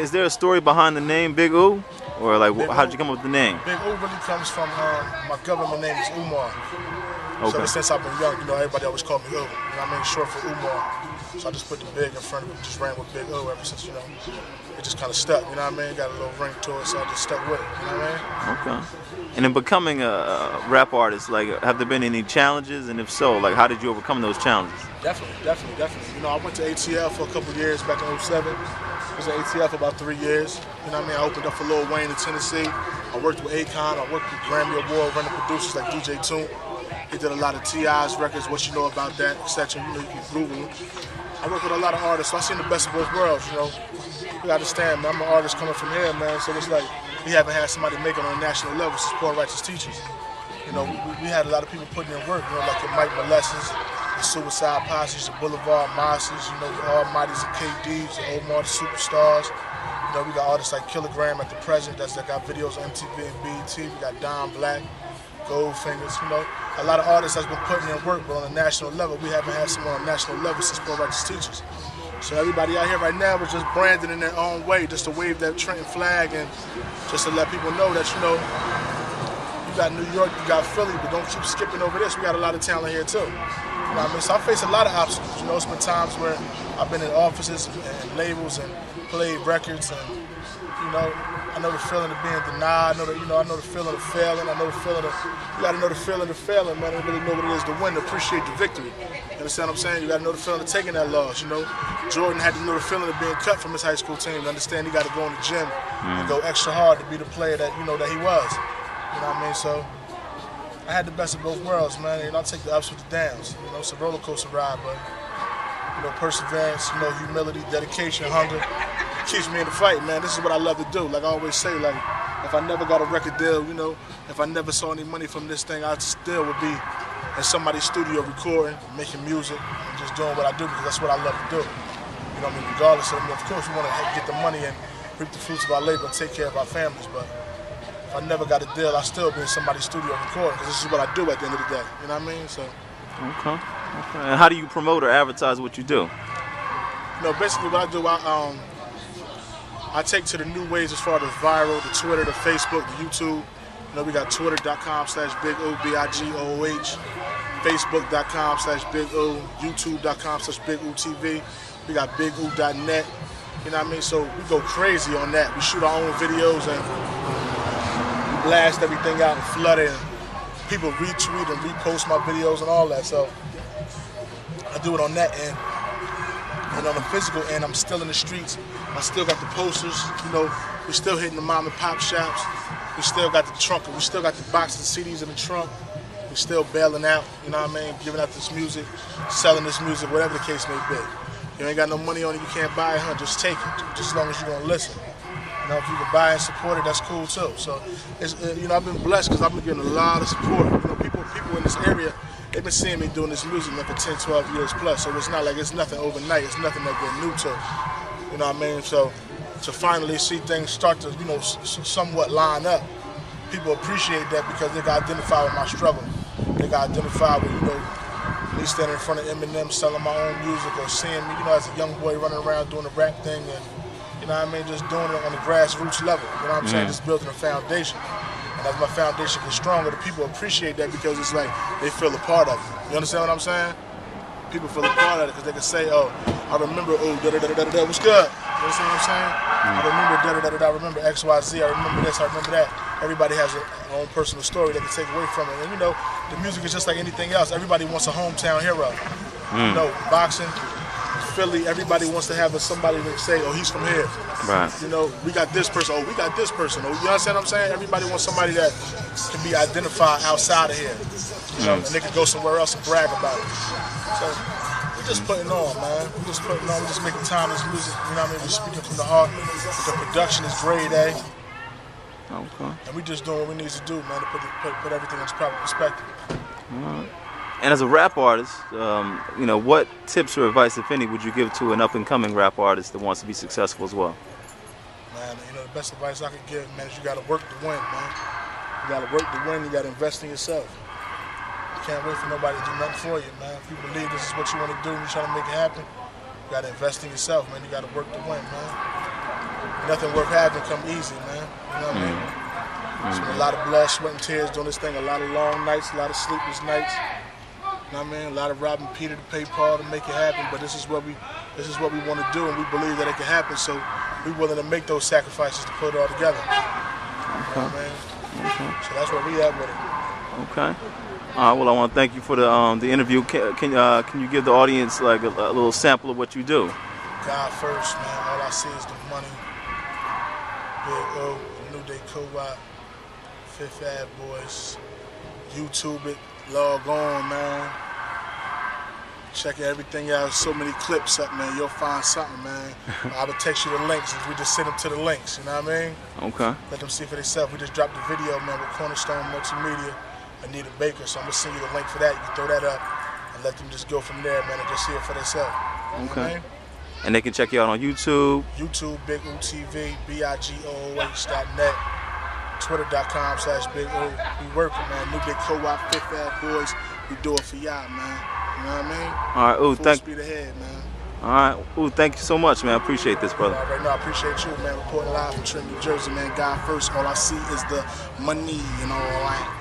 Is there a story behind the name Big U? Or like, Big how did U. you come up with the name? Big U really comes from my government name is Umar. Okay. So ever since I've been young, everybody always called me U. Short for Umar. So I just put the big in front of it, just ran with Big U ever since, it just kind of stuck, Got a little ring to it, so I just stuck with it, Okay. And in becoming a rap artist, like, have there been any challenges? And if so, like, how did you overcome those challenges? Definitely. I went to ATL for a couple of years back in '07. I was at ATL for about 3 years. I opened up for Lil Wayne in Tennessee. I worked with Akon. I worked with Grammy Award-winning producers like DJ Toon. He did a lot of T.I.'s records, what you know about that, etc. You can Google it. I work with a lot of artists, so I seen the best of both worlds, You gotta understand, man, I'm an artist coming from here, man, so it's like we haven't had somebody make it on a national level since Poor Righteous Teachers. We had a lot of people putting in work, like the Mike Molesses, the Suicide Posses, the Boulevard Mosses, the Almighties and KDs, the Omar the Superstars. We got artists like Kilogram at the present that got videos on MTV and BET. We got Don Black, Goldfingers, a lot of artists that's been putting in work, but on a national level, we haven't had someone on a national level since Poor Righteous Teachers. So everybody out here right now was just branded in their own way, just to wave that Trenton flag and just to let people know that, you got New York, you got Philly, but don't keep skipping over this. We got a lot of talent here too. So I face a lot of obstacles. It's been times where I've been in offices and labels and played records, and I know the feeling of being denied. I know the feeling of failing. I know the feeling of you got to know the feeling of failing, man. And really know what it is to win, to appreciate the victory. You understand what I'm saying? You got to know the feeling of taking that loss. Jordan had to know the feeling of being cut from his high school team. To understand he got to go in the gym and go extra hard to be the player that that he was. So I had the best of both worlds, man. I take the ups with the downs. It's a roller coaster ride, but perseverance, humility, dedication, hunger keeps me in the fight, man. This is what I love to do. Like I always say, like if I never got a record deal, if I never saw any money from this thing, I still would be in somebody's studio recording, making music, and just doing what I do because that's what I love to do. Regardless of course, we want to get the money and reap the fruits of our labor and take care of our families, but if I never got a deal, I'd still be in somebody's studio recording because this is what I do at the end of the day. You know what I mean? So. Okay. And how do you promote or advertise what you do? Basically what I do, I take to the new ways as far as viral, the Twitter, the Facebook, the YouTube. We got twitter.com/BigU, BIGOOH, Facebook.com/BigU, YouTube.com/BigUTV. We got BigU.net. So we go crazy on that. We shoot our own videos and we blast everything out and flood it. People retweet and repost my videos and all that. So I do it on that end. And on the physical end, I'm still in the streets. I still got the posters. We're still hitting the mom and pop shops. We still got the trunk. We still got the boxes of CDs in the trunk. We're still bailing out. Giving out this music, selling this music, whatever the case may be. You ain't got no money on it, you can't buy it, just take it. Just as long as you're gonna listen. If you can buy and support it, that's cool too. So, it's, I've been blessed because I've been getting a lot of support. People in this area, they've been seeing me doing this music for 10, 12 years plus. So it's not like it's nothing overnight. It's nothing that they're new to. So to finally see things start to, somewhat line up, people appreciate that because they got identified with my struggle. They got identified with, me standing in front of Eminem selling my own music or seeing me, as a young boy running around doing the rap thing and, just doing it on the grassroots level. Just building a foundation. And as my foundation gets stronger, the people appreciate that because it's like they feel a part of it. You understand what I'm saying? People feel a part of it because they can say, oh, I remember, da-da-da-da-da-da, what's good? You understand what I'm saying? I remember da-da-da-da-da, I remember XYZ, I remember this, I remember that. Everybody has their own personal story they can take away from it. And the music is just like anything else. Everybody wants a hometown hero. Boxing, Philly, everybody wants to have somebody to say, oh, he's from here. Right. We got this person, oh, we got this person. Oh, you understand what I'm saying? Everybody wants somebody that can be identified outside of here. And they can go somewhere else and brag about it. So we're just putting on, man. We're just putting on, we're just making timeless music. We're speaking from the heart. The production is grade A. Okay. And we're just doing what we need to do, man, to put everything in its proper perspective. All right. And as a rap artist, what tips or advice, if any, would you give to an up-and-coming rap artist that wants to be successful as well? Man, the best advice I could give, man, is you got to work to win, man. You got to work to win. You got to invest in yourself. You can't wait for nobody to do nothing for you, man. If you believe this is what you want to do and you're trying to make it happen, you got to invest in yourself, man. You got to work to win, man. nothing worth having come easy, man. You know what I mean? So a lot of blood, sweat, and tears doing this thing. A lot of long nights, a lot of sleepless nights. You know what I mean? A lot of robbing Peter to pay Paul to make it happen. But this is what we want to do, and we believe that it can happen. So we're willing to make those sacrifices to put it all together. You know what I mean? So that's where we at with it. Okay. All right. Well, I want to thank you for the interview. Can you give the audience like a little sample of what you do? God first, man. All I see is the money. Big O, New Day Co-op, Fifth Ave Boys. YouTube it. Log on, man. Check everything out. So many clips up, man. You'll find something, man. I will text you the links. We just send them to the links. You know what I mean? Okay. Let them see for themselves. We just dropped the video, man, with Cornerstone Multimedia. Anita Baker. So I'm gonna send you the link for that. You can throw that up and let them just go from there, man, and just see it for themselves. You know what I mean? And they can check you out on YouTube. YouTube, Big O TV, BIGOOH.net. Twitter.com/BigO. We working, man. New Day Co-op, Fifth Ave Boys. We do it for y'all, man. You know what I mean? All right, ooh, Full speed ahead, man. All right, ooh, thank you so much, man. I appreciate this, brother. All right, no, I appreciate you, man. Reporting live from Trenton, New Jersey, man. God first. All I see is the money and all that.